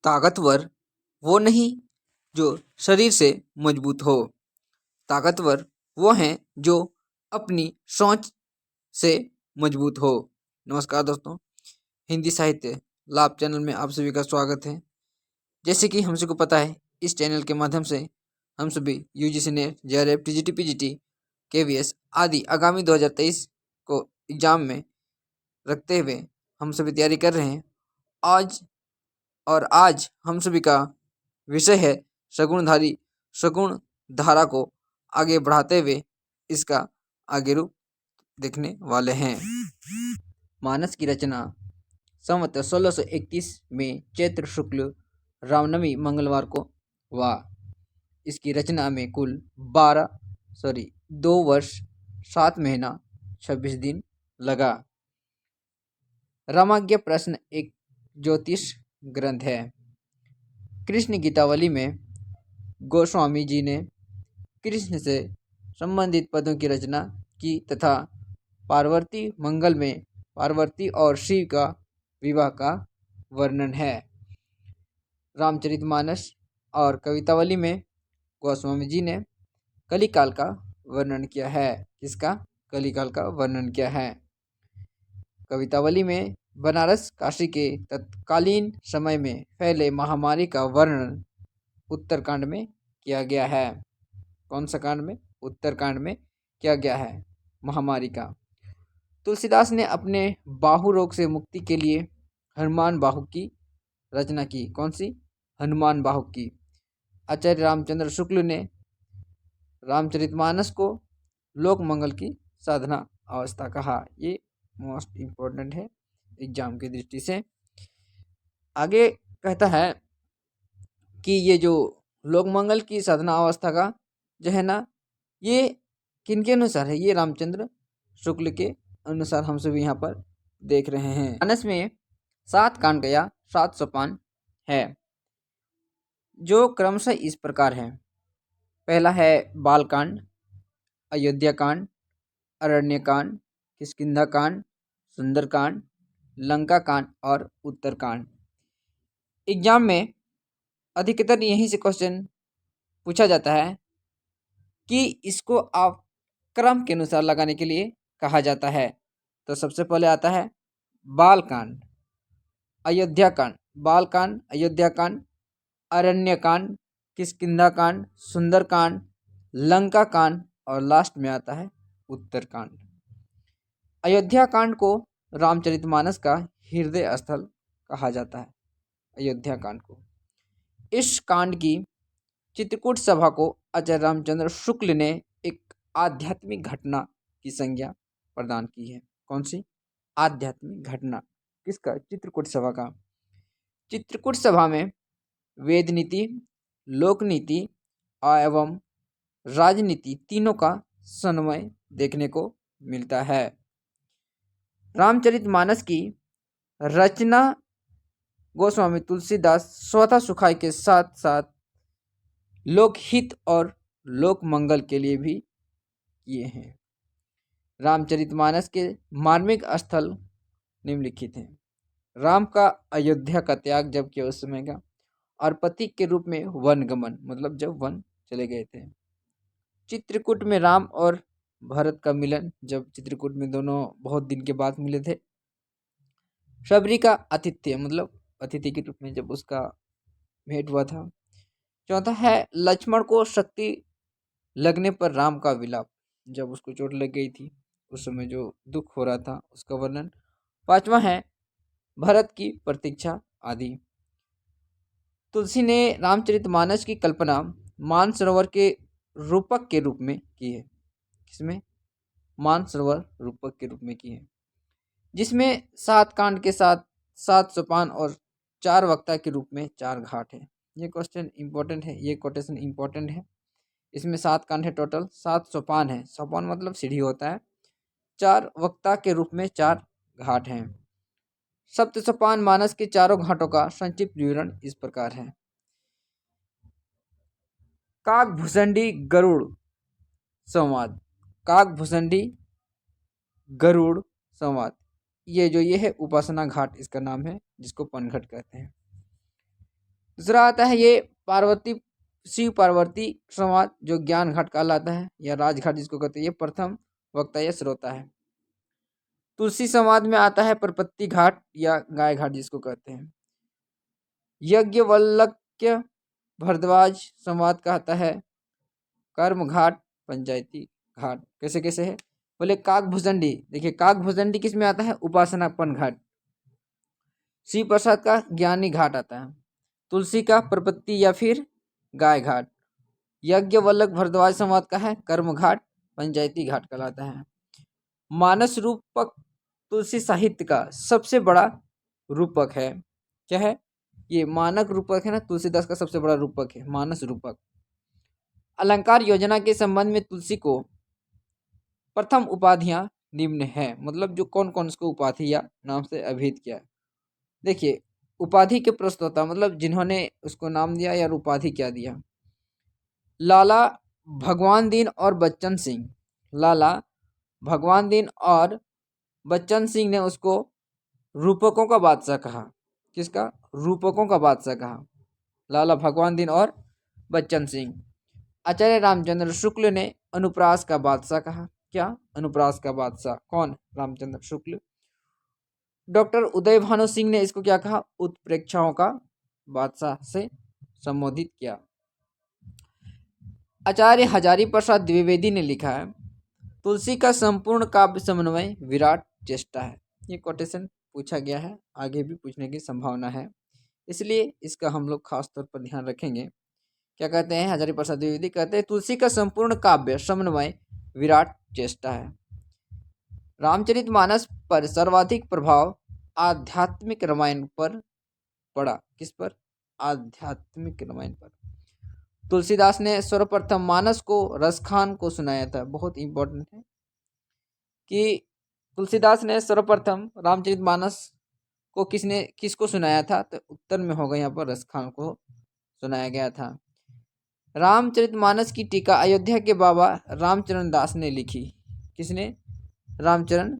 ताकतवर वो नहीं जो शरीर से मजबूत हो। ताकतवर वो हैं जो अपनी सोच से मजबूत हो। नमस्कार दोस्तों, हिंदी साहित्य लाभ चैनल में आप सभी का स्वागत है। जैसे कि हम सबको पता है, इस चैनल के माध्यम से हम सभी UGC net, JRF, TGT, PGT, KVS आदि आगामी 2023 को एग्जाम में रखते हुए हम सभी तैयारी कर रहे हैं। आज हम सभी का विषय है सगुण धारा को आगे बढ़ाते हुए इसका आगे रूप देखने वाले हैं। मानस की रचना संवत 1631 में चैत्र शुक्ल रामनवमी मंगलवार को हुआ। इसकी रचना में कुल 2 वर्ष 7 महीना 26 दिन लगा। रामाज्ञ प्रश्न एक ज्योतिष ग्रंथ है। कृष्ण गीतावली में गोस्वामी जी ने कृष्ण से संबंधित पदों की रचना की तथा पार्वती मंगल में पार्वती और शिव का विवाह का वर्णन है। रामचरितमानस और कवितावली में गोस्वामी जी ने कलिकाल का वर्णन किया है। किसका? कलिकाल का वर्णन किया है। कवितावली में बनारस काशी के तत्कालीन समय में फैले महामारी का वर्णन उत्तरकांड में किया गया है। कौन सा कांड में? उत्तरकांड में किया गया है महामारी का। तुलसीदास ने अपने बाहु रोग से मुक्ति के लिए हनुमान बाहु की रचना की। कौन सी? हनुमान बाहु की। आचार्य रामचंद्र शुक्ल ने रामचरितमानस को लोक मंगल की साधना अवस्था कहा। ये मोस्ट इम्पोर्टेंट है एग्जाम की दृष्टि से। आगे कहता है कि ये जो लोक मंगल की साधना अवस्था का जो है ना, ये किनके अनुसार है? ये रामचंद्र शुक्ल के अनुसार हम सभी यहाँ पर देख रहे हैं। मानस में 7 कांड या 7 सोपान है, जो क्रमशः इस प्रकार है। पहला है बालकांड, अयोध्या कांड, अरण्य कांड, किष्किंधा कांड, सुंदरकांड, लंका कांड और उत्तरकांड। एग्जाम में अधिकतर यहीं से क्वेश्चन पूछा जाता है कि इसको आप क्रम के अनुसार लगाने के लिए कहा जाता है। तो सबसे पहले आता है बालकांड, अयोध्या कांड, बालकांड, अयोध्या कांड, अरण्य कांड, किष्किंधा कांड, सुंदरकांड, लंका कांड और लास्ट में आता है उत्तरकांड। अयोध्या कांड को रामचरितमानस का हृदय स्थल कहा जाता है। अयोध्या कांड को। इस कांड की चित्रकूट सभा को आचार्य रामचंद्र शुक्ल ने एक आध्यात्मिक घटना की संज्ञा प्रदान की है। कौन सी? आध्यात्मिक घटना। किसका? चित्रकूट सभा का। चित्रकूट सभा में वेद नीति, लोक नीति एवं राजनीति तीनों का समन्वय देखने को मिलता है। रामचरितमानस की रचना गोस्वामी तुलसीदास स्वतः सुखाई के साथ साथ लोकहित और लोक मंगल के लिए भी किए हैं। रामचरितमानस के मार्मिक स्थल निम्नलिखित हैं। राम का अयोध्या का त्याग जब किया उस समय का, और पति के रूप में वनगमन, मतलब जब वन चले गए थे। चित्रकूट में राम और भरत का मिलन, जब चित्रकूट में दोनों बहुत दिन के बाद मिले थे। शबरी का आतिथ्य, मतलब अतिथि के रूप में जब उसका भेंट हुआ था। चौथा है लक्ष्मण को शक्ति लगने पर राम का विलाप, जब उसको चोट लग गई थी उस समय जो दुख हो रहा था उसका वर्णन। पांचवा है भरत की प्रतीक्षा आदि। तुलसी ने रामचरितमानस की कल्पना मानसरोवर के रूपक के रूप में की है। किसमें? मानसरोवर रूपक के रूप में की है, जिसमें 7 कांड के साथ 7 सोपान और 4 वक्ता के रूप में 4 घाट है। ये क्वेश्चन इंपॉर्टेंट है, ये कोटेशन इंपॉर्टेंट है। इसमें 7 कांड है, टोटल 7 सोपान है। सोपान मतलब सीढ़ी होता है। 4 वक्ता के रूप में 4 घाट हैं। सप्त सोपान मानस के चारों घाटों का संक्षिप्त विवरण इस प्रकार है। काकभुसंडी गरुड़ संवाद, काकभुसंडी गरुड़ संवाद, ये है उपासना घाट इसका नाम है, जिसको पनघट कहते हैं। दूसरा आता है ये पार्वती, शिव पार्वती संवाद जो ज्ञान घाट कहलाता है या राजघाट जिसको कहते हैं, ये प्रथम वक्ता या श्रोता है। तुलसी संवाद में आता है प्रपत्ति घाट या गाय घाट जिसको कहते हैं। यज्ञवल्क्य भरद्वाज संवाद कहता है कर्म घाट, पंचायती घाट। कैसे कैसे है बोले, काकभुजंडी, देखिए काकभुजंडी किस में आता है, उपासनापन घाट। शिव प्रसाद का ज्ञानी घाट आता है। तुलसी का प्रपत्ति या फिर गाय घाट। यज्ञवल्लभ भरद्वाज संवाद का है कर्म घाट, पंचायती घाट कहलाता है। मानस रूपक तुलसी साहित्य का सबसे बड़ा रूपक है, क्या है ये, मानक रूपक है ना, तुलसीदास का सबसे बड़ा रूपक है मानस रूपक। अलंकार योजना के संबंध में तुलसी को प्रथम उपाधियां निम्न है, मतलब जो कौन कौन उसको उपाधि या नाम से अभिहित किया है। देखिए उपाधि के प्रस्तोता मतलब जिन्होंने उसको नाम दिया या उपाधि क्या दिया, लाला भगवान दीन और बच्चन सिंह। लाला भगवान दीन और बच्चन सिंह ने उसको रूपकों का बादशाह कहा। किसका, रूपकों का बादशाह कहा, लाला भगवान दीन और बच्चन सिंह। आचार्य रामचंद्र शुक्ल ने अनुप्रास का बादशाह कहा। क्या, अनुप्रास का बादशाह कौन, रामचंद्र शुक्ल। डॉक्टर उदय भानु सिंह ने इसको क्या कहा, उत्प्रेक्षाओं का बादशाह से संबोधित किया। आचार्य हजारी प्रसाद द्विवेदी ने लिखा है तुलसी का संपूर्ण काव्य समन्वय विराट चेष्टा है। ये कोटेशन पूछा गया है, आगे भी पूछने की संभावना है, इसलिए इसका हम लोग खास तौर पर ध्यान रखेंगे। क्या कहते हैं हजारी प्रसाद द्विवेदी, कहते हैं तुलसी का संपूर्ण काव्य समन्वय विराट चेष्टा है। रामचरितमानस पर सर्वाधिक प्रभाव आध्यात्मिक रामायण पर पड़ा। किस पर, आध्यात्मिक रामायण पर। तुलसीदास ने सर्वप्रथम मानस को रसखान को सुनाया था। बहुत इंपॉर्टेंट है कि तुलसीदास ने सर्वप्रथम रामचरितमानस को किसको सुनाया था, तो उत्तर में होगा यहाँ पर रसखान को सुनाया गया था। रामचरितमानस की टीका अयोध्या के बाबा रामचरण दास ने लिखी। किसने, रामचरण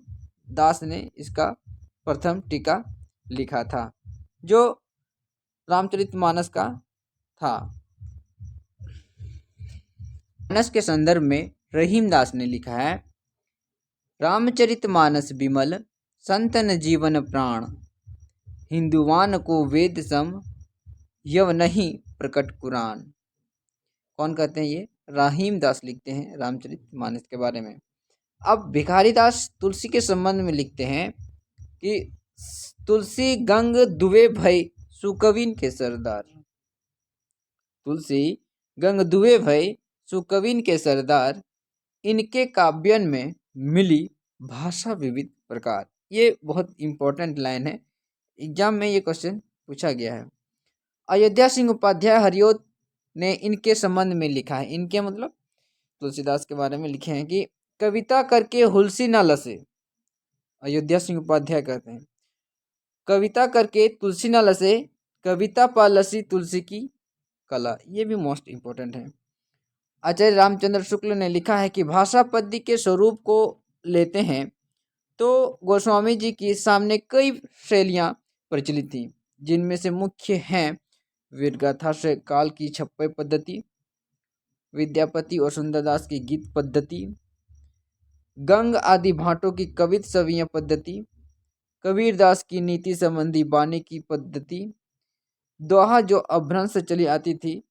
दास ने इसका प्रथम टीका लिखा था जो रामचरितमानस का था। मानस के संदर्भ में रहीमदास ने लिखा है रामचरितमानस विमल संतन जीवन प्राण, हिंदुवान को वेद सम यव नहीं प्रकट कुरान। कौन कहते हैं ये, रहीमदास लिखते हैं रामचरितमानस के बारे में। अब भिखारीदास तुलसी के संबंध में लिखते हैं कि तुलसी गंग दुवे भय सुकविन के सरदार। तुलसी गंग दुवे भय सुकविन के सरदार, इनके काव्यन में मिली भाषा विविध प्रकार। ये बहुत इंपॉर्टेंट लाइन है, एग्जाम में ये क्वेश्चन पूछा गया है। अयोध्या सिंह उपाध्याय हरिओत ने इनके संबंध में लिखा है, इनके मतलब तुलसीदास के बारे में लिखे हैं कि कविता करके हुलसी न लसे। अयोध्या सिंह उपाध्याय कहते हैं कविता करके तुलसी न लसे, कविता पा लसी तुलसी की कला। ये भी मोस्ट इंपॉर्टेंट है। आचार्य रामचंद्र शुक्ल ने लिखा है कि भाषा पद्य के स्वरूप को लेते हैं तो गोस्वामी जी की सामने कई शैलियाँ प्रचलित थीं, जिनमें से मुख्य हैं वीरगाथा से काल की छप्पय पद्धति, विद्यापति और सुंदरदास की गीत पद्धति, गंग आदि भाटों की कवित सवियां पद्धति, कबीरदास की नीति संबंधी बानी की पद्धति, दोहा जो अभ्रंश से चली आती थी,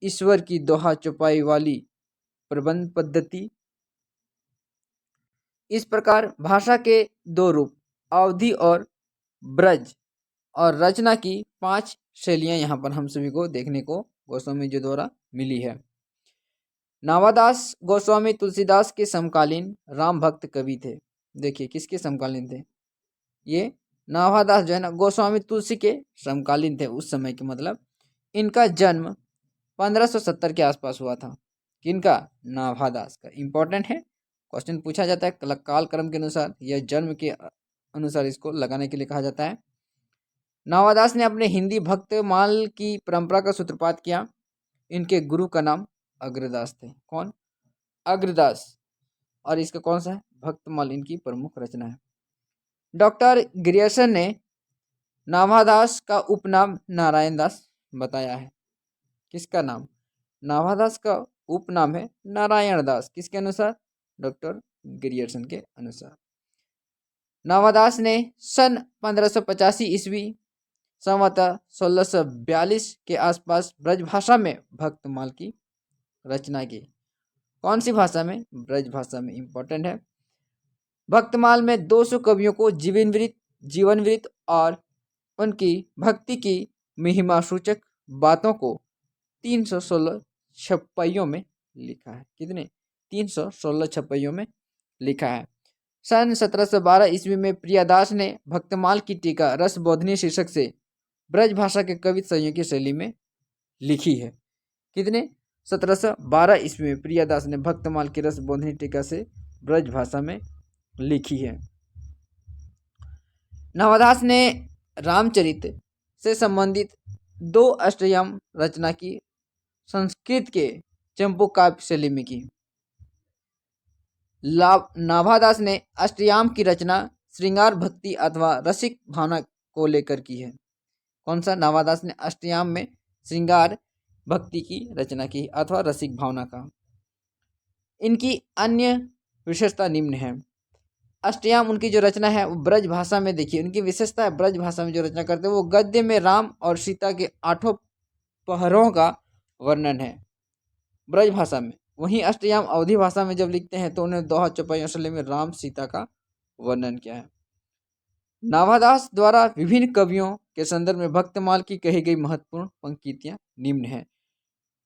ईश्वर की दोहा चौपाई वाली प्रबंध पद्धति। इस प्रकार भाषा के दो रूप अवधि और ब्रज और रचना की 5 शैलियां यहाँ पर हम सभी को देखने को गोस्वामी जी द्वारा मिली है। नावादास गोस्वामी तुलसीदास के समकालीन राम भक्त कवि थे। देखिए किसके समकालीन थे, ये नावादास जो है ना गोस्वामी तुलसी के समकालीन थे उस समय के, मतलब इनका जन्म 1570 के आसपास हुआ था। किनका, नाभादास का। इंपॉर्टेंट है, क्वेश्चन पूछा जाता है काल क्रम के अनुसार या जन्म के अनुसार इसको लगाने के लिए कहा जाता है। नावादास ने अपने हिंदी भक्त माल की परंपरा का सूत्रपात किया। इनके गुरु का नाम अग्रदास थे। कौन, अग्रदास। और इसका कौन सा है, भक्तमाल इनकी प्रमुख रचना है। डॉक्टर ग्रियर्सन ने नाभादास का उपनाम नारायण दास बताया है। किसका नाम? नाभादास का उपनाम है नारायण दास। किसके अनुसार? डॉक्टर ग्रियर्सन के अनुसार। नाभादास ने सन 1585 ईस्वी संवतः 1642 के आसपास ब्रजभाषा में भक्तमाल की रचना की। कौन सी भाषा में? ब्रज भाषा में। इंपॉर्टेंट है। भक्तमाल में 200 कवियों को जीवन वृत्त और उनकी भक्ति की महिमा सूचक बातों को 316 छपाइयों में लिखा है। कितने? 316 छपाइयों में लिखा है। सन 1712 ईस्वी में प्रियादास ने भक्तमाल की टीका रसबोधनी शीर्षक से ब्रज भाषा के कवित संयोग की शैली में लिखी है। कितने? 1712 ईस्वी में प्रियादास ने भक्तमाल की रसबोधनी टीका से ब्रज भाषा में लिखी है। नाभादास ने रामचरित से संबंधित 2 अष्टयाम रचना की संस्कृत के चंपू काव्य शैली में की। नाभादास ने अष्टयाम की रचना श्रृंगार भक्ति अथवा रसिक भावना को लेकर की है। कौन सा? नाभादास ने अष्टयाम में श्रृंगार भक्ति की रचना की अथवा रसिक भावना का। इनकी अन्य विशेषता निम्न है। अष्टयाम उनकी जो रचना है वो ब्रज भाषा में, देखिए उनकी विशेषता है, ब्रज भाषा में जो रचना करते हैं वो गद्य में राम और सीता के 8 पहरों का वर्णन है ब्रज भाषा में। वहीं अष्टयाम अवधी भाषा में जब लिखते हैं तो उन्हें दोहा चौपाई शैली में राम सीता का वर्णन किया है। नाभादास द्वारा विभिन्न कवियों के संदर्भ में भक्तमाल की कही गई महत्वपूर्ण पंक्तियां निम्न है।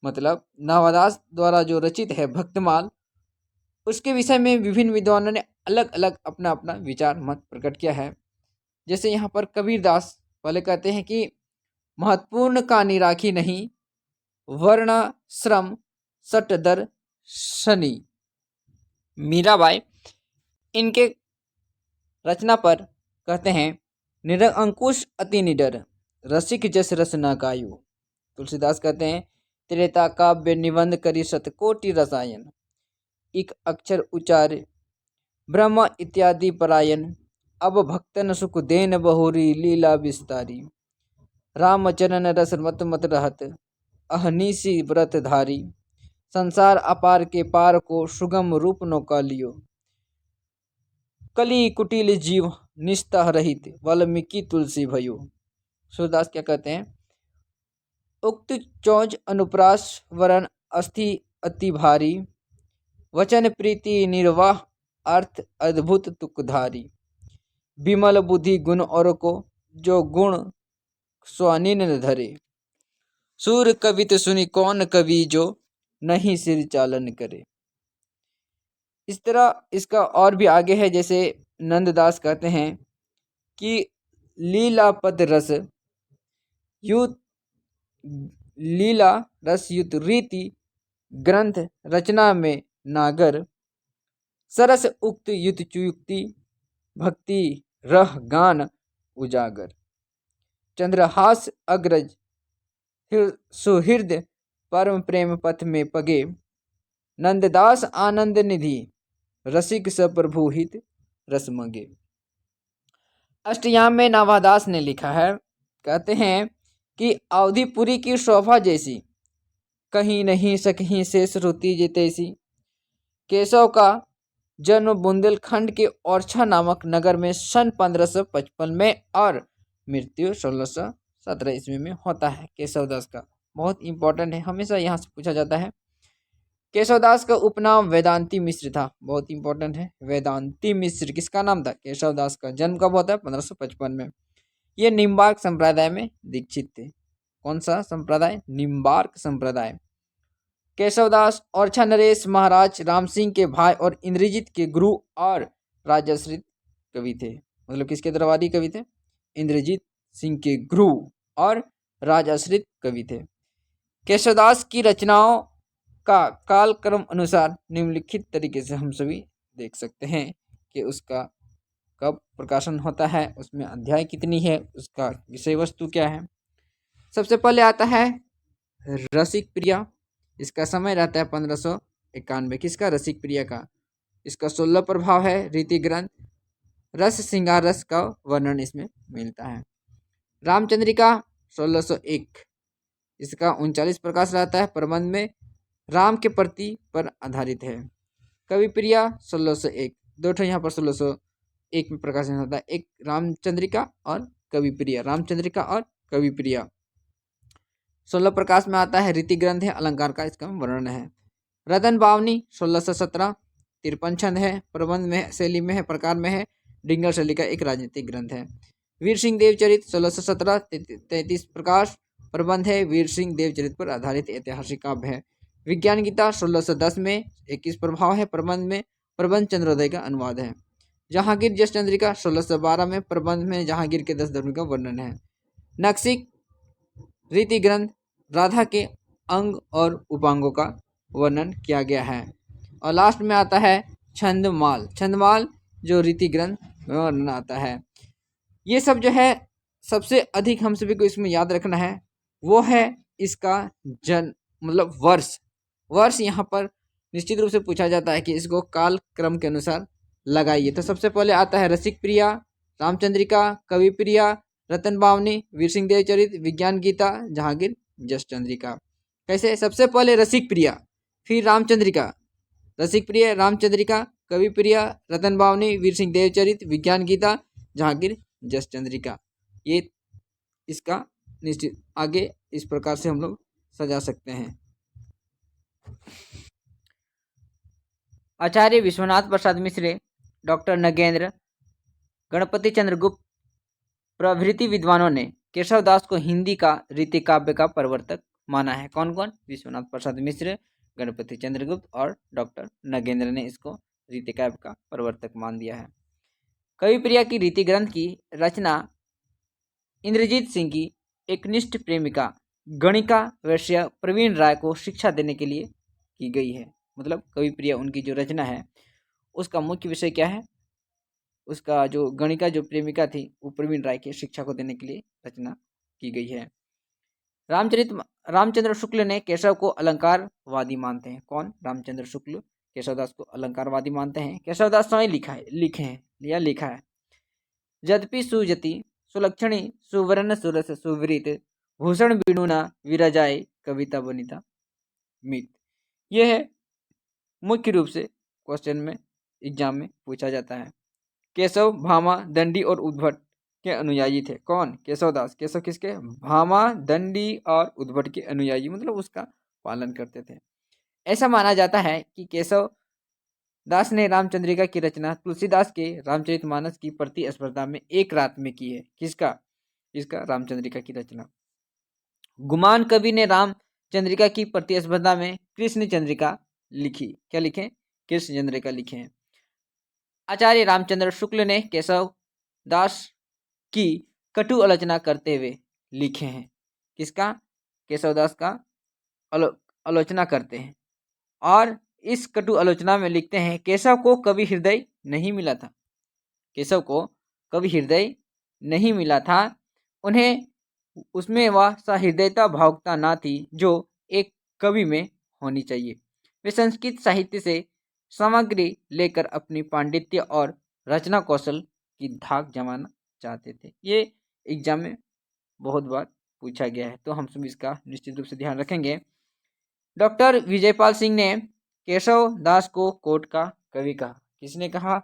मतलब नाभादास द्वारा जो रचित है भक्तमाल, उसके विषय में विभिन्न विद्वानों ने अलग अलग अपना अपना विचार मत प्रकट किया है। जैसे यहाँ पर कबीरदास पहले कहते हैं कि महत्वपूर्ण का निराखी नहीं, वर्ण श्रम सट दर शनि। मीराबाई इनके रचना पर कहते हैं निरंकुश अति निडर, रसिक जस रस न गायो। तुलसीदास कहते हैं त्रेता काव्य निबंध करी शतकोटि रसायन, एक अक्षर उचार ब्रह्म इत्यादि परायण, अब भक्तन सुख देन बहुरी लीला विस्तारी, रामचरण रस मत मत रहत अहनीसी व्रत धारी, संसार अपार के पार को सुगम रूप नौका लियो, कली कुटिल जीव निस्ताह रहित वाल्मीकि तुलसी भयो। सूरदास क्या कहते हैं? उक्त चौज अनुप्रास वरण अस्थि अति भारी, वचन प्रीति निर्वाह अर्थ अद्भुत तुकधारी, विमल बुद्धि गुण और को जो गुण स्वानिन धरे, सूर कवित सुनि कौन कवि जो नहीं सिर चालन करे। इस तरह इसका और भी आगे है। जैसे नंददास कहते हैं कि लीलापद रस युत लीला रस युत रीति ग्रंथ रचना में नागर, सरस उक्त युत चुयुक्ति भक्ति रह गान उजागर, चंद्रहास अग्रज सुहृद परम प्रेम पथ में पगे, नंददास आनंद निधि रसिक सप्रभुहित रसमगे। अष्टयाम में नाभादास ने लिखा है, कहते हैं कि अवधिपुरी की शोभा जैसी कहीं नहीं सकहीं से श्रुति जितैसी, केशव का जन्म बुंदेलखंड के ओरछा नामक नगर में सन 1555 में और मृत्यु 1617 ईस्वी में होता है। केशवदास का बहुत इंपॉर्टेंट है, हमेशा यहाँ से पूछा जाता है। केशवदास का उपनाम वेदांती मिश्र था, बहुत इंपॉर्टेंट है। वेदांती मिश्र किसका नाम था? केशवदास का। जन्म कब होता है? 1555 में। ये निम्बार्क संप्रदाय में दीक्षित थे। कौन सा संप्रदाय? निम्बार्क संप्रदाय। केशवदास ओरछा नरेश महाराज राम सिंह के भाई और इंद्रजीत के गुरु और राजाश्रित कवि थे। मतलब किसके दरबारी कवि थे? इंद्रजीत सिंह के गुरु और राजाश्रित कवि थे। केशवदास की रचनाओं का कालक्रम अनुसार निम्नलिखित तरीके से हम सभी देख सकते हैं कि उसका कब प्रकाशन होता है, उसमें अध्याय कितनी है, उसका विषय वस्तु क्या है। सबसे पहले आता है रसिक प्रिया। इसका समय रहता है 1591। किसका? रसिक प्रिया का। इसका 16 प्रभाव है। रीति ग्रंथ रस श्रृंगार रस का वर्णन इसमें मिलता है। रामचंद्रिका 1601। इसका 39 प्रकाश रहता है। प्रबंध में राम के प्रति पर आधारित है। कविप्रिया 1601, दो ठो यहाँ पर 1601 में प्रकाशन होता है, एक रामचंद्रिका और कविप्रिया, रामचंद्रिका और कविप्रिया। 16 प्रकाश में आता है। रीति ग्रंथ है, अलंकार का इसका वर्णन है। रतन बावनी 1617, 53 छंद है। प्रबंध में शैली में है, प्रकार में है, डिंगल शैली का एक राजनीतिक ग्रंथ है। वीर सिंह देवचरित 1617, 33 प्रकाश। प्रबंध है, वीर सिंह देवचरित पर आधारित ऐतिहासिक काव्य है। विज्ञान गीता 1610 में 21 प्रभाव है। प्रबंध में प्रबंध चंद्रोदय का अनुवाद है। जहांगीर जस चंद्रिका 1612 में, प्रबंध में जहांगीर के 10 धर्म का वर्णन है। नक्सिक रीति ग्रंथ राधा के अंग और उपांगों का वर्णन किया गया है। और लास्ट में आता है छंदमाल, छंदमाल जो रीति ग्रंथ में वर्णन आता है। ये सब जो है सबसे अधिक हम सभी को इसमें याद रखना है वो है इसका मतलब वर्ष यहाँ पर निश्चित रूप से पूछा जाता है कि इसको काल क्रम के अनुसार लगाइए। तो सबसे पहले आता है रसिक प्रिया, रामचंद्रिका, कवि प्रिया, रतन बावनी, वीर सिंह देवचरित, विज्ञान गीता, जहांगीर जस चंद्रिका। कैसे? सबसे पहले रसिक प्रिया, फिर रामचंद्रिका, रसिक प्रिय, रामचंद्रिका, कवि प्रिया, रतन बावनी, वीर सिंह देवचरित, विज्ञान गीता, जहांगीर जस चंद्रिका। ये इसका निश्चित आगे इस प्रकार से हम लोग सजा सकते हैं। आचार्य विश्वनाथ प्रसाद मिश्र, डॉक्टर नगेंद्र, गणपति चंद्र गुप्त प्रभृति विद्वानों ने केशवदास को हिंदी का रीति काव्य का प्रवर्तक माना है। कौन कौन? विश्वनाथ प्रसाद मिश्र, गणपति चंद्रगुप्त और डॉक्टर नगेंद्र ने इसको रीति काव्य का प्रवर्तक मान दिया है। कविप्रिया की रीति ग्रंथ की रचना इंद्रजीत सिंह की एकनिष्ठ प्रेमिका गणिका वैश्य प्रवीण राय को शिक्षा देने के लिए की गई है। मतलब कविप्रिया उनकी जो रचना है उसका मुख्य विषय क्या है? उसका जो गणिका जो प्रेमिका थी वो प्रवीण राय की शिक्षा को देने के लिए रचना की गई है। रामचंद्र शुक्ल ने केशव को अलंकारवादी मानते हैं। कौन? रामचंद्र शुक्ल केशवदास को अलंकारवादी मानते हैं। केशवदास स्वयं लिखा है यद्यपि सुजति सुलक्षणी सुवर्ण सुरस सुवृत भूषण बिनुना विराजाए कविता बनिता मित। यह है मुख्य रूप से क्वेश्चन में एग्जाम में पूछा जाता है। केशव, भामा, दंडी और उद्भट के अनुयायी थे। कौन? केशवदास। केशव किसके? भामा, दंडी और उद्भट के अनुयायी, मतलब उसका पालन करते थे। ऐसा माना जाता है कि केशव दास ने रामचंद्रिका की रचना तुलसीदास के रामचरितमानस की प्रतिस्पर्धा में एक रात में की है। किसका? इसका रामचंद्रिका की रचना। गुमान कवि ने रामचंद्रिका की प्रतिस्पर्धा में कृष्ण चंद्रिका लिखी। क्या लिखे? कृष्ण चंद्रिका लिखे हैं। आचार्य रामचंद्र शुक्ल ने केशव दास की कटु आलोचना करते हुए लिखे हैं। किसका? केशवदास का आलोचना करते हैं और इस कटु आलोचना में लिखते हैं केशव को कभी हृदय नहीं मिला था। केशव को कभी हृदय नहीं मिला था। उन्हें उसमें वह सहृदयता भावुकता ना थी जो एक कवि में होनी चाहिए। वे संस्कृत साहित्य से सामग्री लेकर अपनी पांडित्य और रचना कौशल की धाक जमाना चाहते थे। ये एग्जाम में बहुत बार पूछा गया है, तो हम सब इसका निश्चित रूप से ध्यान रखेंगे। डॉक्टर विजयपाल सिंह ने केशव दास को कोर्ट का कवि कहा। किसने कहा?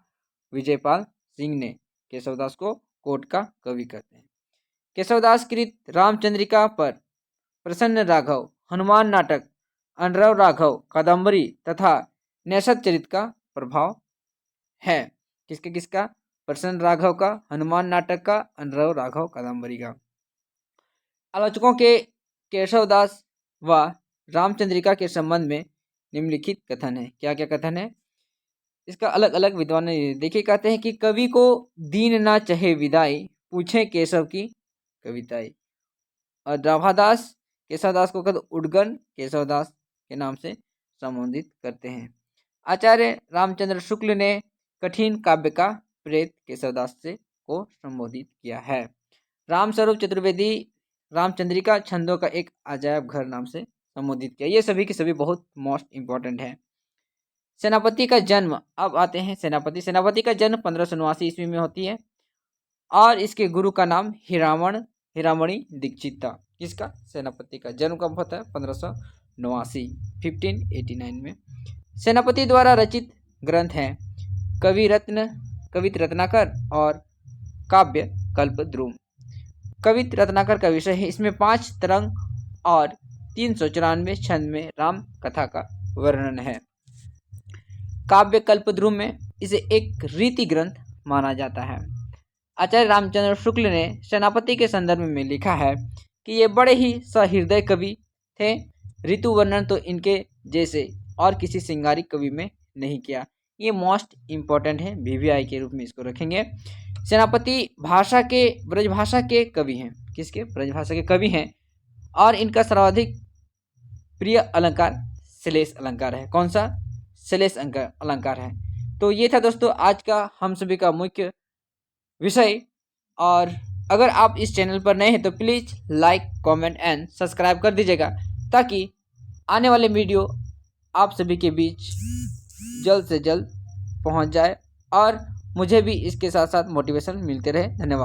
विजयपाल सिंह ने केशवदास को कोर्ट का कवि कहते हैं। केशवदास कृत रामचंद्रिका पर प्रसन्न राघव, हनुमान नाटक, अनुराग राघव, कादम्बरी तथा नैषध चरित का प्रभाव है। किसका? प्रसन्न राघव का, हनुमान नाटक का, अनुराग राघव कादम्बरी का। आलोचकों के केशवदास व रामचंद्रिका के संबंध में निम्नलिखित कथन है। क्या क्या कथन है? इसका अलग अलग विद्वान देखिए। कहते हैं कि कवि को दीन ना चाहे विदाई, पूछे केशव की कविताई। और राभादास केशवदास को कहते उडगन केशवदास के नाम से संबोधित करते हैं। आचार्य रामचंद्र शुक्ल ने कठिन काव्य का प्रेत केशवदास से को संबोधित किया है। रामस्वरूप चतुर्वेदी रामचंद्रिका छंदों का एक अजायब घर नाम से संबोधित किया। ये सभी के सभी बहुत मोस्ट इंपॉर्टेंट है। सेनापति का जन्म, अब आते हैं सेनापति का जन्म 1579 ईस्वी में होती है और इसके गुरु का नाम हिरामण हीरामणि दीक्षित था। किसका? सेनापति का। जन्म कब होता है? 1589 1589 में। सेनापति द्वारा रचित ग्रंथ हैं कवित रत्नाकर और काव्य कल्पद्रुम। कवित रत्नाकर का विषय है, इसमें 5 तरंग और 394 छंद में राम कथा का वर्णन है। काव्य कल्पद्रुम में इसे एक रीति ग्रंथ माना जाता है। आचार्य रामचंद्र शुक्ल ने सेनापति के संदर्भ में लिखा है कि ये बड़े ही सहृदय कवि थे। ऋतु वर्णन तो इनके जैसे और किसी सिंगारिक कवि में नहीं किया। ये मोस्ट इम्पोर्टेंट है, VVI के रूप में इसको रखेंगे। सेनापति भाषा के ब्रजभाषा के कवि हैं। किसके? ब्रजभाषा के कवि हैं। और इनका सर्वाधिक प्रिय अलंकार श्लेष अलंकार है। कौन सा? श्लेष अलंकार है। तो ये था दोस्तों आज का हम सभी का मुख्य विषय। और अगर आप इस चैनल पर नए हैं तो please like, comment and subscribe कर दीजिएगा, ताकि आने वाले वीडियो आप सभी के बीच जल्द से जल्द पहुंच जाए और मुझे भी इसके साथ साथ मोटिवेशन मिलते रहे। धन्यवाद।